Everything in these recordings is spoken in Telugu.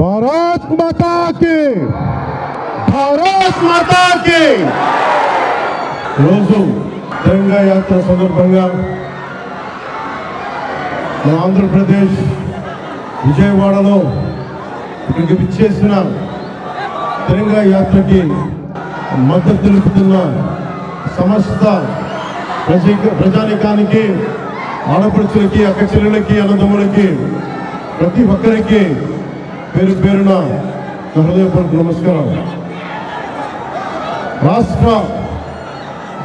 భారత్ మాతా కి, భారత్ మాతా కి. రోజు తెలంగాణ యాత్ర సందర్భంగా మన ఆంధ్రప్రదేశ్ విజయవాడలో ఇక్కడికి విచ్చేసిన తెలంగాణ యాత్రకి మద్దతు తెలుపుతున్న సమస్త ప్రజానికానికి, ఆడపడుచులకి, అక్క చెల్లెలకి, అన్నదమ్ములకి, ప్రతి ఒక్కరికి పేరు పేరున హృదయపూర్వక నమస్కారం. రాష్ట్ర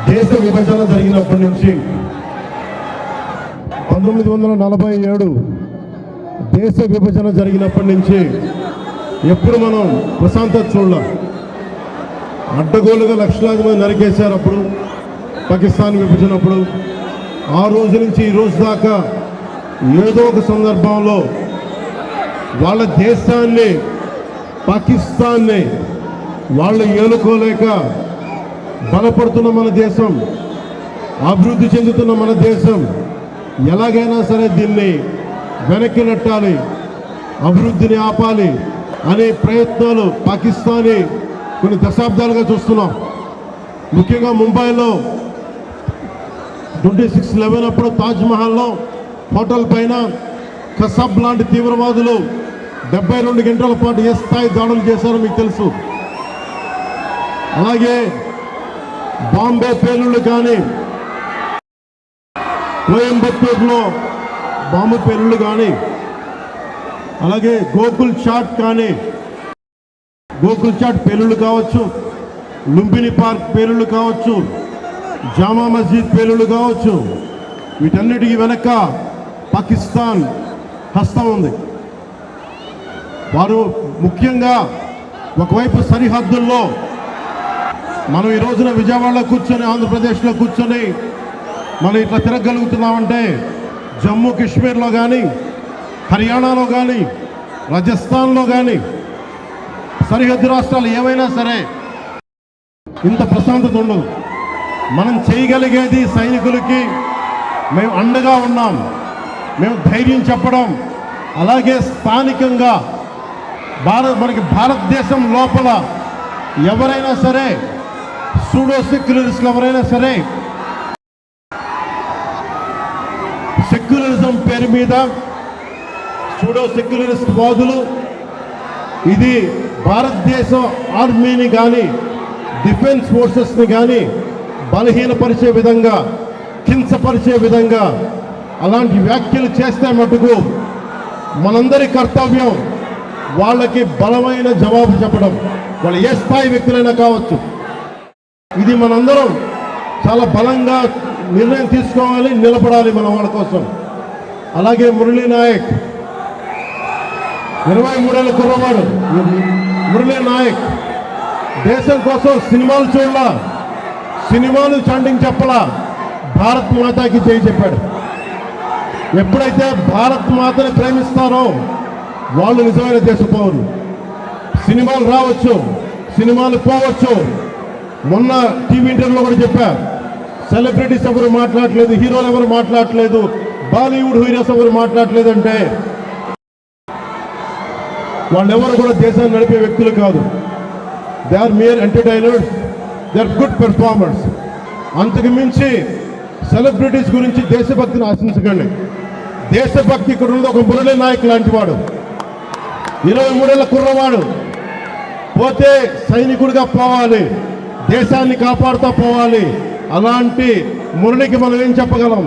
దేశ విభజన జరిగినప్పటి నుంచి 1947 దేశ విభజన జరిగినప్పటి నుంచి ఎప్పుడు మనం ప్రశాంతత చూడలేం. అడ్డగోలుగా లక్షలాది మంది నరికేశారు అప్పుడు పాకిస్తాన్ విభజనప్పుడు. ఆ రోజు నుంచి ఈ రోజు దాకా ఏదో ఒక సందర్భంలో వాళ్ళ దేశాన్ని, పాకిస్తాన్ని వాళ్ళు ఏలుకోలేక బలపడుతున్న మన దేశం, అభివృద్ధి చెందుతున్న మన దేశం ఎలాగైనా సరే దీన్ని వెనక్కి నెట్టాలి, అభివృద్ధిని ఆపాలి అనే ప్రయత్నాలు పాకిస్తానీ కొన్ని దశాబ్దాలుగా చూస్తున్నాం. ముఖ్యంగా ముంబైలో 26/11 అప్పుడు తాజ్మహల్లో హోటల్ పైన కసబ్ లాంటి తీవ్రవాదులు 72 గంటల పాటు ఏ స్థాయి దాడులు చేశారో మీకు తెలుసు. అలాగే బాంబే పేలుళ్ళు కానీ, కోయంబత్తూరులో బాంబు పేలుళ్ళు కానీ, అలాగే గోకుల్ చాట్ కానీ, గోకుల్ చాట్ పేలుళ్ళు కావచ్చు, లుంబిని పార్క్ పేలుళ్ళు కావచ్చు, జామా మస్జిద్ పేలుళ్ళు కావచ్చు, వీటన్నిటికీ వెనక పాకిస్తాన్ హస్తం ఉంది. వారు ముఖ్యంగా ఒకవైపు సరిహద్దుల్లో మనం ఈ రోజున విజయవాడలో కూర్చొని, ఆంధ్రప్రదేశ్లో కూర్చొని మనం ఇట్లా తిరగలుగుతున్నామంటే జమ్మూ కాశ్మీర్లో కానీ, హర్యానాలో కానీ, రాజస్థాన్లో కానీ, సరిహద్దు రాష్ట్రాలు ఏవైనా సరే ఇంత ప్రశాంతత ఉండదు. మనం చేయగలిగేది సైనికులకి మేము అండగా ఉన్నాం, మేము ధైర్యం చెప్పడం, అలాగే స్థానికంగా మనకి భారతదేశం లోపల ఎవరైనా సరే సూడో సెక్యులరిస్టులు ఎవరైనా సరే సెక్యులరిజం పేరు మీద సూడో సెక్యులరిస్ట్ వాదులు ఇది భారతదేశ ఆర్మీని కానీ, డిఫెన్స్ ఫోర్సెస్ని కానీ బలహీనపరిచే విధంగా, హింసపరిచే విధంగా అలాంటి వ్యాఖ్యలు చేస్తే మటుకు మనందరి కర్తవ్యం వాళ్ళకి బలమైన జవాబు చెప్పడం, వాళ్ళు ఏ స్థాయి వ్యక్తులైనా కావచ్చు. ఇది మనందరం చాలా బలంగా నిర్ణయం తీసుకోవాలి, నిలబడాలి మన వాళ్ళ కోసం. అలాగే మురళీ నాయక్ 23 ఏళ్ళ కుర్రవాడు. మురళీ నాయక్ దేశం కోసం సినిమాలు చూడాల, సినిమాలు చాంటింగ్ చెప్పలా, భారత్ మాతాకి జై చెప్పాడు. ఎప్పుడైతే భారత్ మాతని ప్రేమిస్తారో వాళ్ళు నిజమైన దేశ పౌరులు. సినిమాలు రావచ్చు, సినిమాలు పోవచ్చు. మొన్న టీవీ ఇంటర్వ్యూలో కూడా చెప్పా, సెలబ్రిటీస్ ఎవరు మాట్లాడలేదు, హీరోలు ఎవరు మాట్లాడలేదు, బాలీవుడ్ హీరోస్ ఎవరు మాట్లాడలేదు అంటే వాళ్ళెవరు కూడా దేశాన్ని నడిపే వ్యక్తులు కాదు. They are mere entertainers, they are good performers. అంతకు మించి సెలబ్రిటీస్ గురించి దేశభక్తిని ఆశించకండి. దేశభక్తి ఇక్కడ ఉంది. ఒక మురళీ నాయక్ లాంటి వాడు, 23 ఏళ్ళ కుర్రవాడు, పోతే సైనికుడిగా పోవాలి, దేశాన్ని కాపాడుతూ పోవాలి. అలాంటి మురళికి మనం ఏం చెప్పగలం?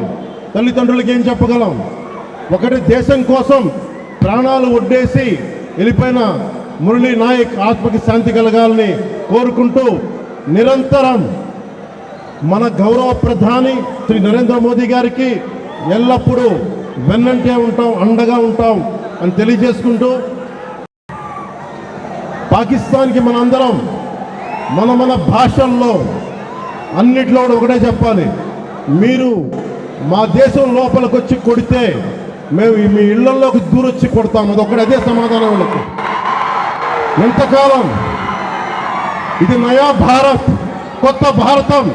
తల్లిదండ్రులకి ఏం చెప్పగలం? ఒకటి దేశం కోసం ప్రాణాలు ఒడ్డేసి వెళ్ళిపోయిన మురళీ నాయక్ ఆత్మకి శాంతి కలగాలని కోరుకుంటూ, నిరంతరం మన గౌరవ ప్రధాని శ్రీ నరేంద్ర మోదీ గారికి ఎల్లప్పుడూ వెన్నంటే ఉంటాం, అండగా ఉంటాం అని తెలియజేసుకుంటూ, పాకిస్తాన్కి మనందరం మన భాషల్లో అన్నిట్లో కూడా ఒకటే చెప్పాలి, మీరు మా దేశం లోపలికి వచ్చి కొడితే మేము మీ ఇళ్లలోకి దూరొచ్చి కొడతాం. అదొక్కటి, అదే సమాధానం వాళ్ళకి. ఎంతకాలం ఇది నయా భారత్, కొత్త భారతం,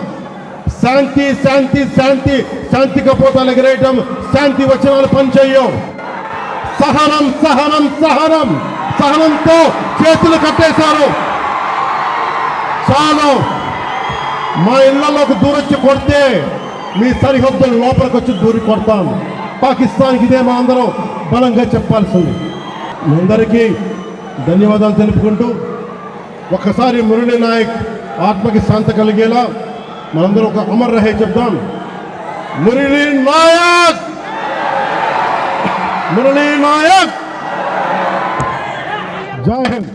శాంతి శాంతి శాంతి, శాంతి కపోతాలు ఎగరేయటం, శాంతి వచనాలు పనిచేయం. సహనం సహనం సహనం సహనంతో చేతులు కట్టేశారు. చాలు, మా ఇళ్లలోకి దూరొచ్చి కొడితే మీ సరిహద్దుల లోపలికి వచ్చి దూరి కొడతాం. పాకిస్తాన్కి ఇదే మా అందరం బలంగా చెప్పాల్సింది. మీ అందరికీ ధన్యవాదాలు తెలుపుకుంటూ ఒక్కసారి మురళీ నాయక్ ఆత్మకి శాంతి కలిగేలా మనందరం ఒక అమర్ రహే చెప్దాం. మురళీ నాయక్, మురళీ నాయక్, జై హింద్.